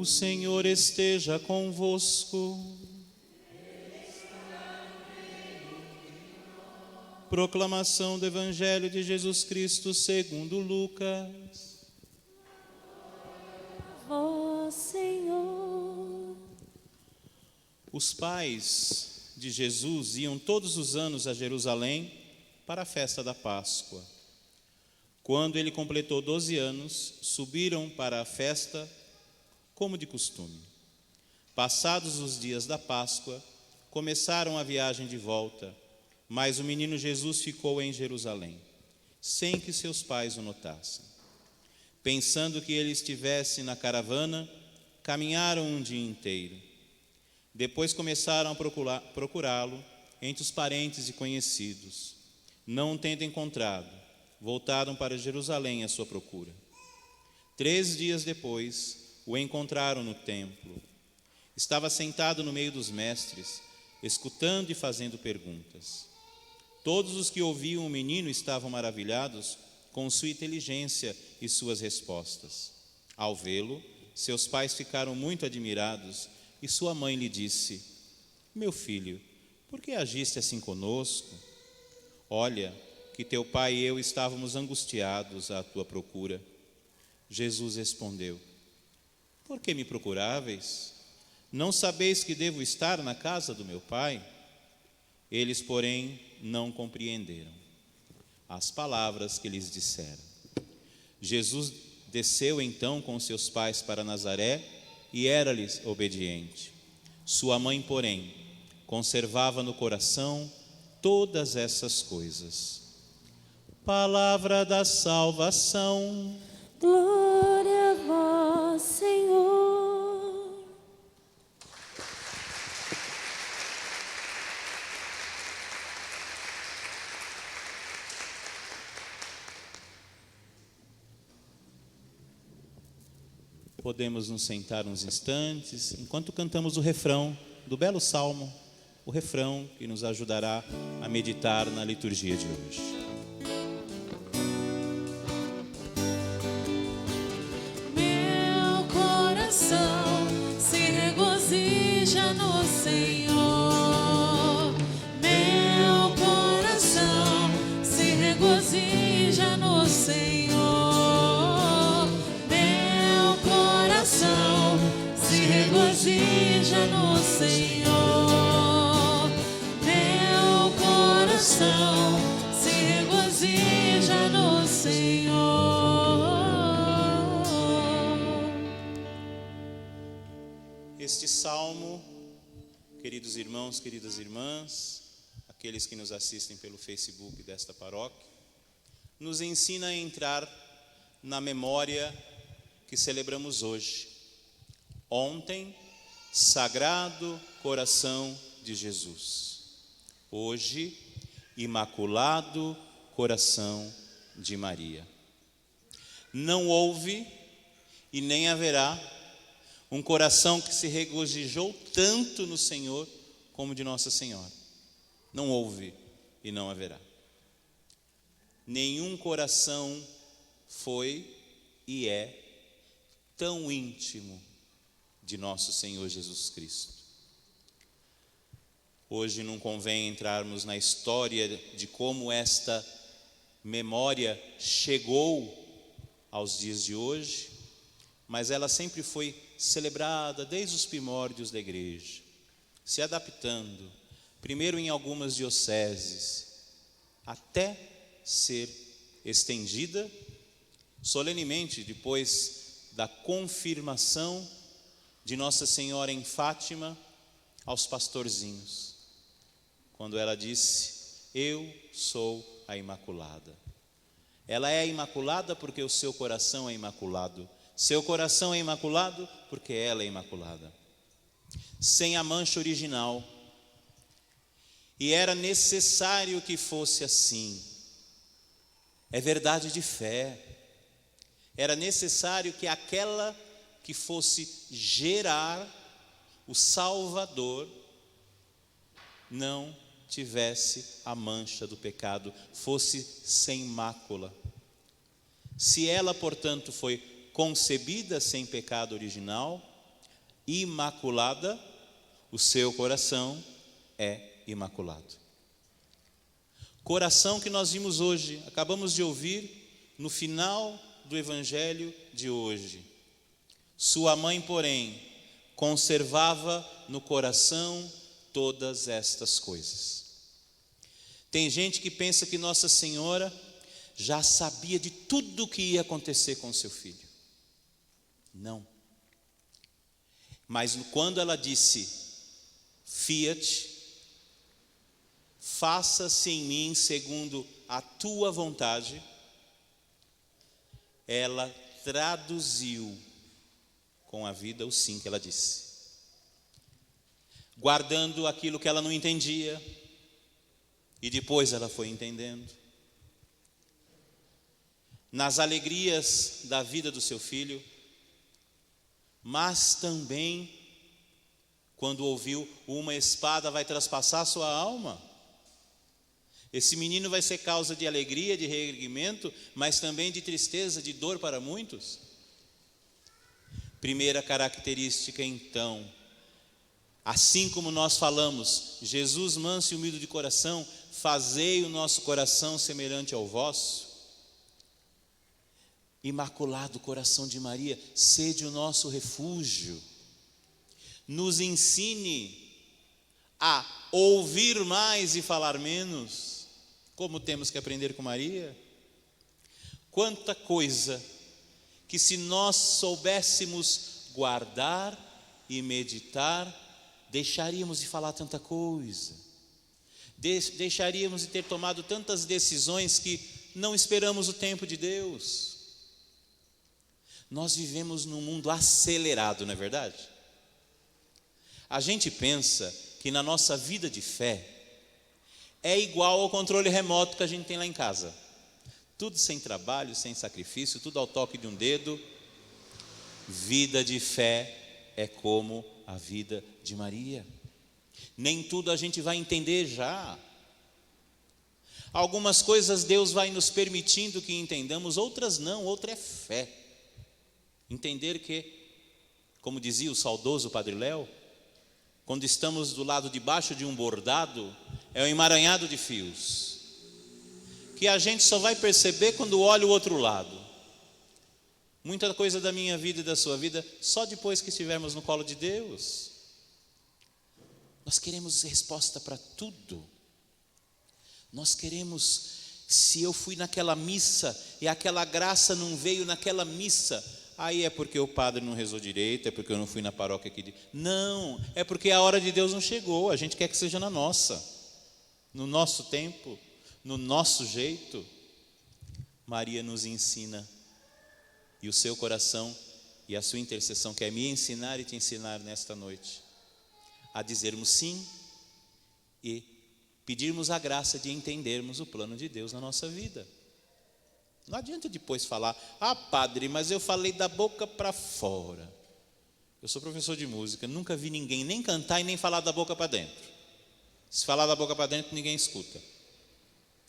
O Senhor esteja convosco. Proclamação do Evangelho de Jesus Cristo segundo Lucas. Ó Senhor. Os pais de Jesus iam todos os anos a Jerusalém para a festa da Páscoa. Quando ele completou 12 anos, subiram para a festa como de costume. Passados os dias da Páscoa, começaram a viagem de volta, mas o menino Jesus ficou em Jerusalém, sem que seus pais o notassem. Pensando que ele estivesse na caravana, caminharam um dia inteiro. Depois começaram a procurá-lo entre os parentes e conhecidos. Não o tendo encontrado, voltaram para Jerusalém à sua procura. 3 dias depois, o encontraram no templo. Estava sentado no meio dos mestres, escutando e fazendo perguntas. Todos os que ouviam o menino estavam maravilhados com sua inteligência e suas respostas. Ao vê-lo, seus pais ficaram muito admirados e sua mãe lhe disse: Meu filho, por que agiste assim conosco? Olha, que teu pai e eu estávamos angustiados à tua procura. Jesus respondeu: Por que me procuráveis? Não sabeis que devo estar na casa do meu pai? Eles, porém, não compreenderam as palavras que lhes disseram. Jesus desceu então com seus pais para Nazaré e era-lhes obediente. Sua mãe, porém, conservava no coração todas essas coisas. Palavra da salvação. Glória a vós, Senhor. Podemos nos sentar uns instantes enquanto cantamos o refrão do belo salmo, o refrão que nos ajudará a meditar na liturgia de hoje. Meu coração se regozija no Senhor. Meu coração se regozija no Senhor. Meu coração se regozija no Senhor. Meu coração se regozija no Senhor. Este salmo, queridos irmãos, queridas irmãs, aqueles que nos assistem pelo Facebook desta paróquia, nos ensina a entrar na memória que celebramos hoje. Ontem, Sagrado Coração de Jesus. Hoje, Imaculado Coração de Maria. Não houve e nem haverá um coração que se regozijou tanto no Senhor como de Nossa Senhora. Não houve e não haverá. Nenhum coração foi e é tão íntimo de nosso Senhor Jesus Cristo. Hoje não convém entrarmos na história de como esta memória chegou aos dias de hoje, mas ela sempre foi celebrada desde os primórdios da igreja, se adaptando, primeiro em algumas dioceses, até ser estendida solenemente depois da confirmação de Nossa Senhora em Fátima aos pastorzinhos, quando ela disse: Eu sou a Imaculada. Ela é a Imaculada porque o seu coração é imaculado. Seu coração é imaculado porque ela é imaculada, sem a mancha original. E era necessário que fosse assim. É verdade de fé. Era necessário que aquela que fosse gerar o Salvador não tivesse a mancha do pecado, fosse sem mácula. Se ela, portanto, foi concebida sem pecado original, imaculada, o seu coração é imaculado. Coração que nós vimos hoje, acabamos de ouvir no final do evangelho de hoje. Sua mãe, porém, conservava no coração todas estas coisas. Tem gente que pensa que Nossa Senhora já sabia de tudo o que ia acontecer com seu filho. Não. Mas quando ela disse, fiat, faça-se em mim segundo a tua vontade, ela traduziu com a vida o sim que ela disse. Guardando aquilo que ela não entendia, e depois ela foi entendendo. Nas alegrias da vida do seu filho, mas também quando ouviu uma espada vai traspassar sua alma. Esse menino vai ser causa de alegria, de reerguimento, mas também de tristeza, de dor para muitos. Primeira característica, então, assim como nós falamos, Jesus manso e humilde de coração, fazei o nosso coração semelhante ao vosso. Imaculado coração de Maria, sede o nosso refúgio. Nos ensine a ouvir mais e falar menos, como temos que aprender com Maria. Quanta coisa que, se nós soubéssemos guardar e meditar, deixaríamos de falar tanta coisa, deixaríamos de ter tomado tantas decisões que não esperamos o tempo de Deus. Nós vivemos num mundo acelerado, não é verdade? A gente pensa que na nossa vida de fé é igual ao controle remoto que a gente tem lá em casa. Tudo sem trabalho, sem sacrifício, tudo ao toque de um dedo. Vida de fé é como a vida de Maria. Nem tudo a gente vai entender já. Algumas coisas Deus vai nos permitindo que entendamos, outras não, outra é fé. Entender que, como dizia o saudoso Padre Léo, quando estamos do lado de baixo de um bordado, é um emaranhado de fios, que a gente só vai perceber quando olha o outro lado. Muita coisa da minha vida e da sua vida, só depois que estivermos no colo de Deus. Nós queremos resposta para tudo. Nós queremos, se eu fui naquela missa e aquela graça não veio naquela missa, aí é porque o padre não rezou direito, é porque eu não fui na paróquia aqui. Não, é porque a hora de Deus não chegou. A gente quer que seja na nossa, no nosso tempo, no nosso jeito. Maria nos ensina, e o seu coração e a sua intercessão quer me ensinar e te ensinar nesta noite, a dizermos sim e pedirmos a graça de entendermos o plano de Deus na nossa vida. Não adianta depois falar, padre, mas eu falei da boca para fora. Eu sou professor de música, nunca vi ninguém nem cantar e nem falar da boca para dentro. Se falar da boca para dentro, ninguém escuta.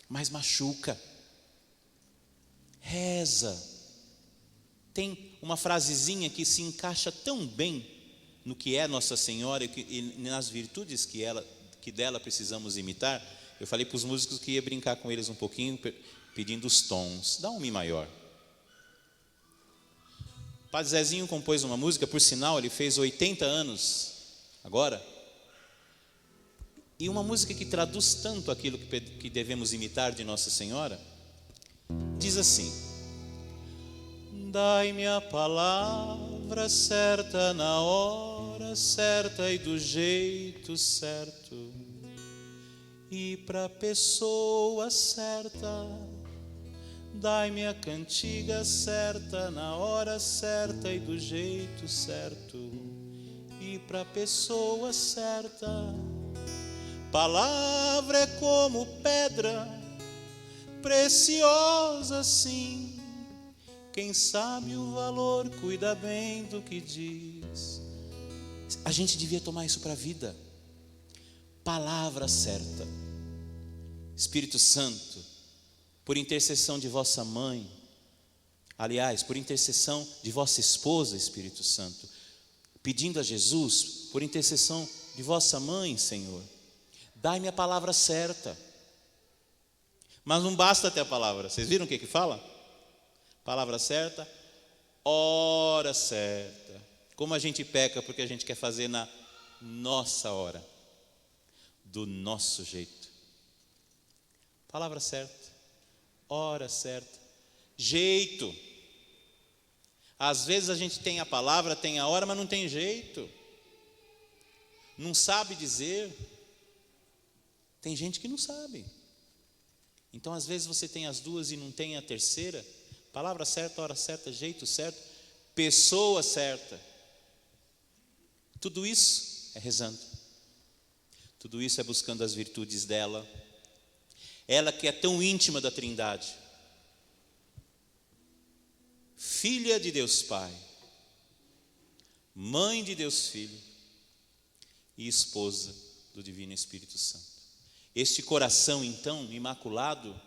Mas machuca. Reza. Tem uma frasezinha que se encaixa tão bem no que é Nossa Senhora e nas virtudes que dela precisamos imitar. Eu falei para os músicos que ia brincar com eles um pouquinho, pedindo os tons. Dá um Mi maior. Padre Zezinho compôs uma música, por sinal, ele fez 80 anos agora. E uma música que traduz tanto aquilo que devemos imitar de Nossa Senhora. Diz assim: dai-me a palavra certa na hora certa e do jeito certo, e para a pessoa certa. Dai-me a cantiga certa na hora certa e do jeito certo, e para a pessoa certa. Palavra é como pedra, preciosa sim. Quem sabe o valor cuida bem do que diz. A gente devia tomar isso para a vida. Palavra certa. Espírito Santo, por intercessão de vossa mãe, aliás, por intercessão de vossa esposa, Espírito Santo, pedindo a Jesus, por intercessão de vossa mãe, Senhor, dai-me a palavra certa. Mas não basta ter a palavra. Vocês viram o que fala? Palavra certa, hora certa. Como a gente peca porque a gente quer fazer na nossa hora, do nosso jeito. Palavra certa, hora certa, jeito. Às vezes a gente tem a palavra, tem a hora, mas não tem jeito. Não sabe dizer. Tem gente que não sabe. Então, às vezes você tem as duas e não tem a terceira. Palavra certa, hora certa, jeito certo, pessoa certa. Tudo isso é rezando. Tudo isso é buscando as virtudes dela. Ela que é tão íntima da Trindade. Filha de Deus Pai, mãe de Deus Filho e esposa do Divino Espírito Santo. Este coração, então, imaculado,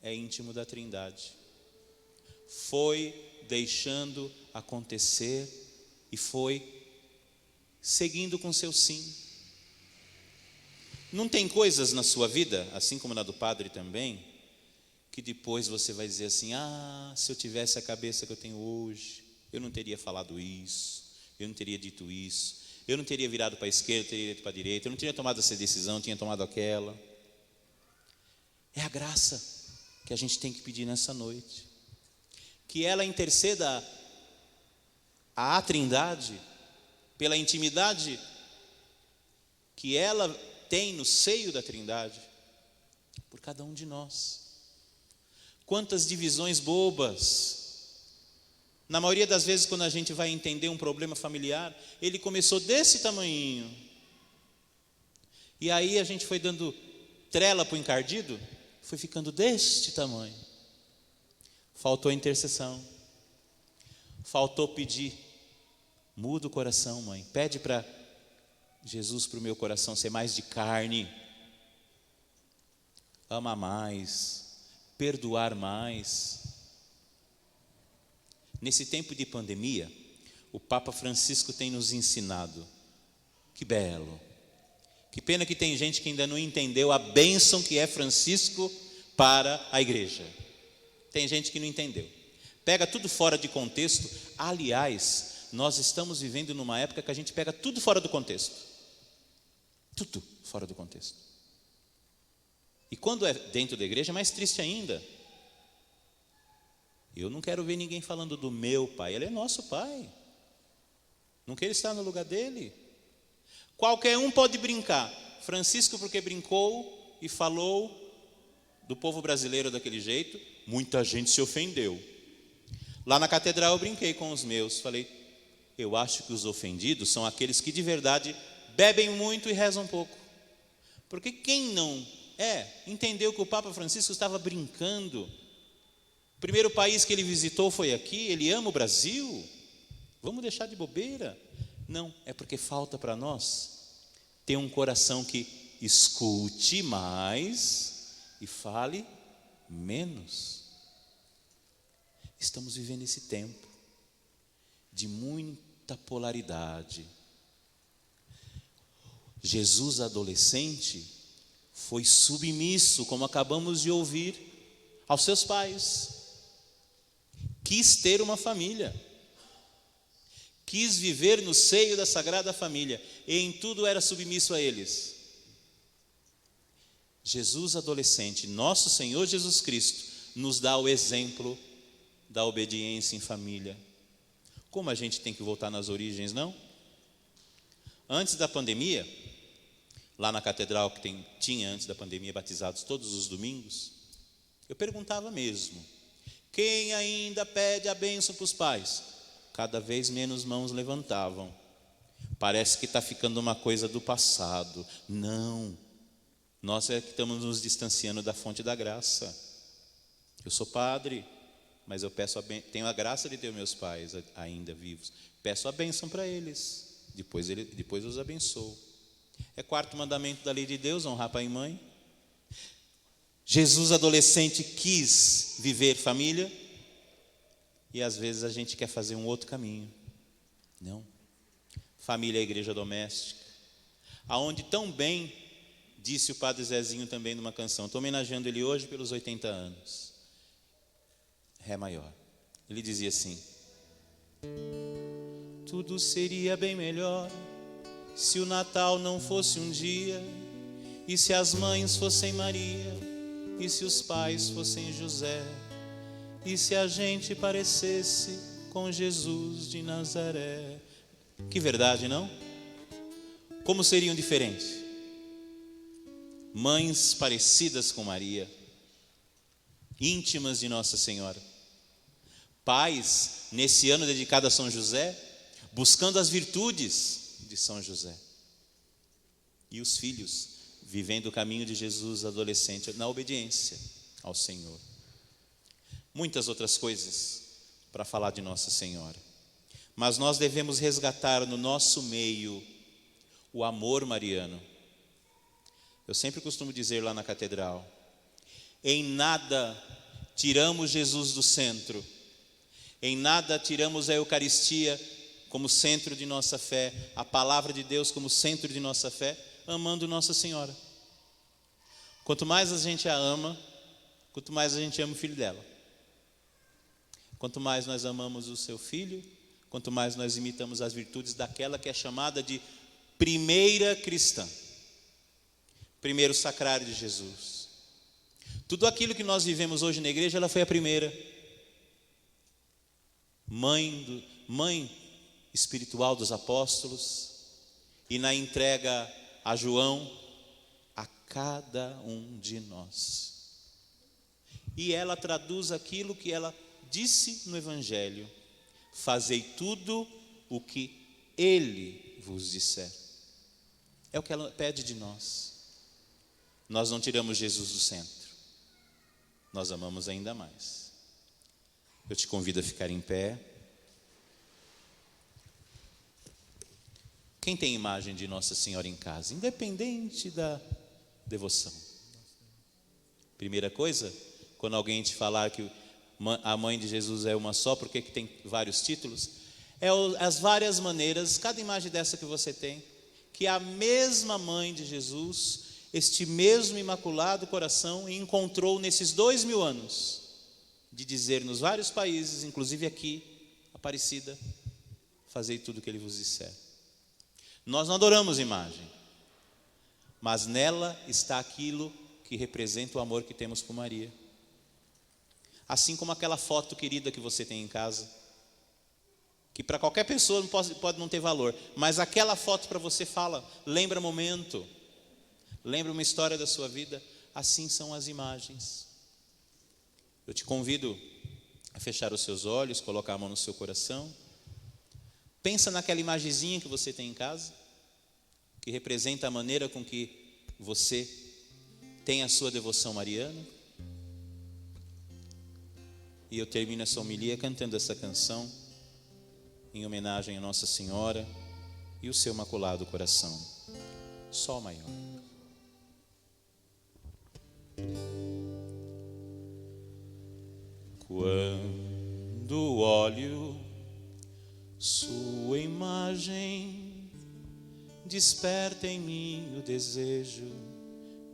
é íntimo da Trindade. Foi deixando acontecer e foi seguindo com seu sim. Não tem coisas na sua vida, assim como na do padre também, que depois você vai dizer assim: se eu tivesse a cabeça que eu tenho hoje, eu não teria falado isso, eu não teria dito isso, eu não teria virado para a esquerda, eu teria ido para a direita, eu não teria tomado essa decisão, eu tinha tomado aquela. É a graça que a gente tem que pedir nessa noite, que ela interceda à Trindade, pela intimidade que ela tem no seio da Trindade, por cada um de nós. Quantas divisões bobas. Na maioria das vezes, quando a gente vai entender um problema familiar, ele começou desse tamanhinho, e aí a gente foi dando trela para o encardido, foi ficando deste tamanho. Faltou intercessão, faltou pedir: muda o coração, mãe, pede para Jesus, para o meu coração ser mais de carne, ama mais, perdoar mais. Nesse tempo de pandemia, o Papa Francisco tem nos ensinado. Que belo. Que pena que tem gente que ainda não entendeu a bênção que é Francisco para a igreja. Tem gente que não entendeu. Pega tudo fora de contexto. Aliás, nós estamos vivendo numa época que a gente pega tudo fora do contexto. Tudo fora do contexto. E quando é dentro da igreja, é mais triste ainda. Eu não quero ver ninguém falando do meu pai, ele é nosso pai. Não quero estar no lugar dele. Qualquer um pode brincar. Francisco, porque brincou e falou do povo brasileiro daquele jeito, muita gente se ofendeu. Lá na catedral eu brinquei com os meus, falei: eu acho que os ofendidos são aqueles que de verdade bebem muito e rezam pouco. Porque quem não entendeu que o Papa Francisco estava brincando. O primeiro país que ele visitou foi aqui, ele ama o Brasil. Vamos deixar de bobeira? Não, é porque falta para nós ter um coração que escute mais e fale menos. Estamos vivendo esse tempo de muita polaridade. Jesus adolescente foi submisso, como acabamos de ouvir, aos seus pais. Quis ter uma família. Quis viver no seio da Sagrada Família. E em tudo era submisso a eles. Jesus adolescente, nosso Senhor Jesus Cristo, nos dá o exemplo da obediência em família. Como a gente tem que voltar nas origens, não? Antes da pandemia, lá na catedral que tinha antes da pandemia batizados todos os domingos, eu perguntava mesmo: quem ainda pede a bênção para os pais? Cada vez menos mãos levantavam. Parece que está ficando uma coisa do passado. Não, nós é que estamos nos distanciando da fonte da graça. Eu sou padre, mas eu peço tenho a graça de ter meus pais ainda vivos. Peço a bênção para eles, depois eu os abençoo. É quarto mandamento da lei de Deus, honrar pai e mãe. Jesus adolescente quis viver família, e às vezes a gente quer fazer um outro caminho. Não. Família é a igreja doméstica, aonde tão bem disse o Padre Zezinho também numa canção. Estou homenageando ele hoje pelos 80 anos. Ré maior. Ele dizia assim: tudo seria bem melhor se o Natal não fosse um dia, e se as mães fossem Maria, e se os pais fossem José, e se a gente parecesse com Jesus de Nazaré. Que verdade, não? Como seriam diferentes? Mães parecidas com Maria, íntimas de Nossa Senhora. Pais, nesse ano dedicado a São José, buscando as virtudes de São José. E os filhos, vivendo o caminho de Jesus adolescente, na obediência ao Senhor. Muitas outras coisas para falar de Nossa Senhora. Mas nós devemos resgatar no nosso meio o amor mariano. Eu sempre costumo dizer lá na catedral: em nada tiramos Jesus do centro, em nada tiramos a Eucaristia como centro de nossa fé, a palavra de Deus como centro de nossa fé, amando Nossa Senhora. Quanto mais a gente a ama, quanto mais a gente ama o filho dela. Quanto mais nós amamos o seu filho, quanto mais nós imitamos as virtudes daquela que é chamada de primeira cristã. Primeiro sacrário de Jesus. Tudo aquilo que nós vivemos hoje na igreja, ela foi a primeira. Mãe espiritual dos apóstolos, e na entrega a João, a cada um de nós. E ela traduz aquilo que ela disse no Evangelho: fazei tudo o que Ele vos disser. É o que ela pede de nós. Nós não tiramos Jesus do centro, nós amamos ainda mais. Eu te convido a ficar em pé. Quem tem imagem de Nossa Senhora em casa, independente da devoção? Primeira coisa, quando alguém te falar que a mãe de Jesus é uma só, porque que tem vários títulos, é as várias maneiras, cada imagem dessa que você tem, que a mesma mãe de Jesus, este mesmo imaculado coração, encontrou nesses 2000 anos, de dizer nos vários países, inclusive aqui, Aparecida, fazei tudo o que Ele vos disser. Nós não adoramos imagem, mas nela está aquilo que representa o amor que temos por Maria. Assim como aquela foto querida que você tem em casa, que para qualquer pessoa pode não ter valor, mas aquela foto para você fala, lembra momento, lembra uma história da sua vida. Assim são as imagens. Eu te convido a fechar os seus olhos, colocar a mão no seu coração. Pensa naquela imagenzinha que você tem em casa, que representa a maneira com que você tem a sua devoção mariana. E eu termino essa homilia cantando essa canção em homenagem a Nossa Senhora e o seu imaculado coração. Sol maior. Quando olho sua imagem, desperta em mim o desejo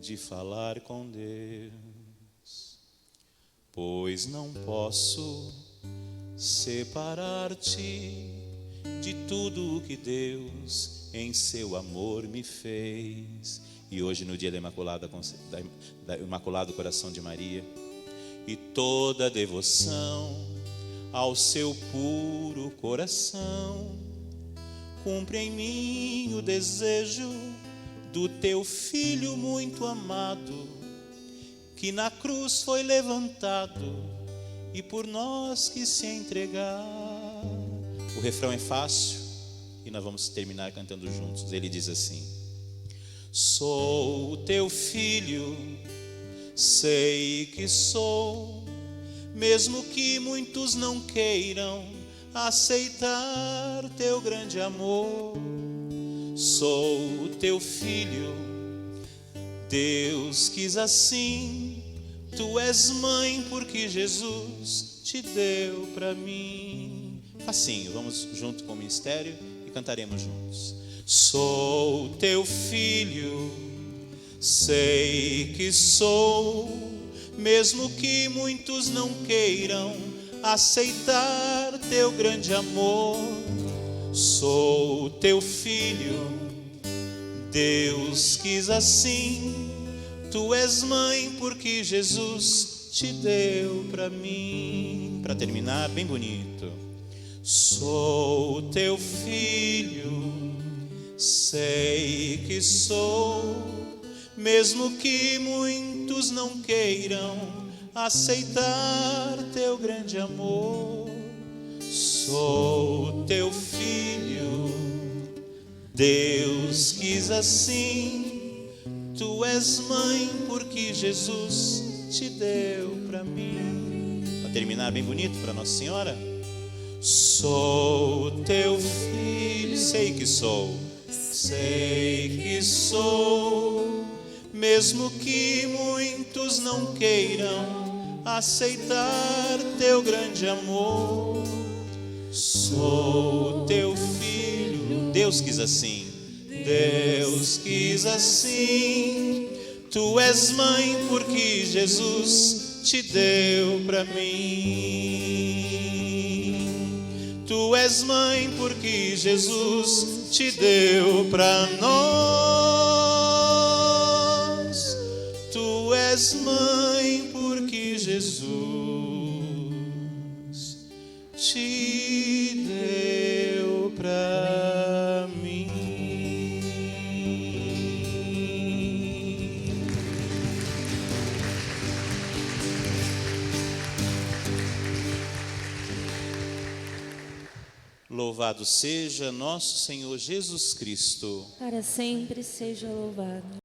de falar com Deus, pois não posso separar-te de tudo o que Deus em seu amor me fez. E hoje, no dia da Imaculado Coração de Maria, e toda devoção ao seu puro coração, cumpre em mim o desejo do teu Filho muito amado, que na cruz foi levantado e por nós quis se entregar. O refrão é fácil e nós vamos terminar cantando juntos. Ele diz assim: sou o teu filho, sei que sou, mesmo que muitos não queiram aceitar teu grande amor. Sou o teu filho, Deus quis assim, tu és mãe porque Jesus te deu para mim. Facinho, vamos junto com o ministério e cantaremos juntos. Sou teu filho, sei que sou, mesmo que muitos não queiram aceitar teu grande amor. Sou teu filho, Deus quis assim. Tu és mãe porque Jesus te deu para mim. Para terminar, bem bonito. Sou teu filho, sei que sou, mesmo que muitos não queiram aceitar teu grande amor. Sou teu filho, Deus quis assim. Tu és mãe porque Jesus te deu para mim. Para terminar bem bonito para Nossa Senhora. Sou teu filho, sei que sou, mesmo que muitos não queiram aceitar teu grande amor. Sou teu filho, Deus quis assim, Deus quis assim. Tu és mãe porque Jesus te deu para mim. Tu és mãe porque Jesus te deu para nós. Tu és mãe porque Jesus te deu para mim. Louvado seja nosso Senhor Jesus Cristo. Para sempre seja louvado.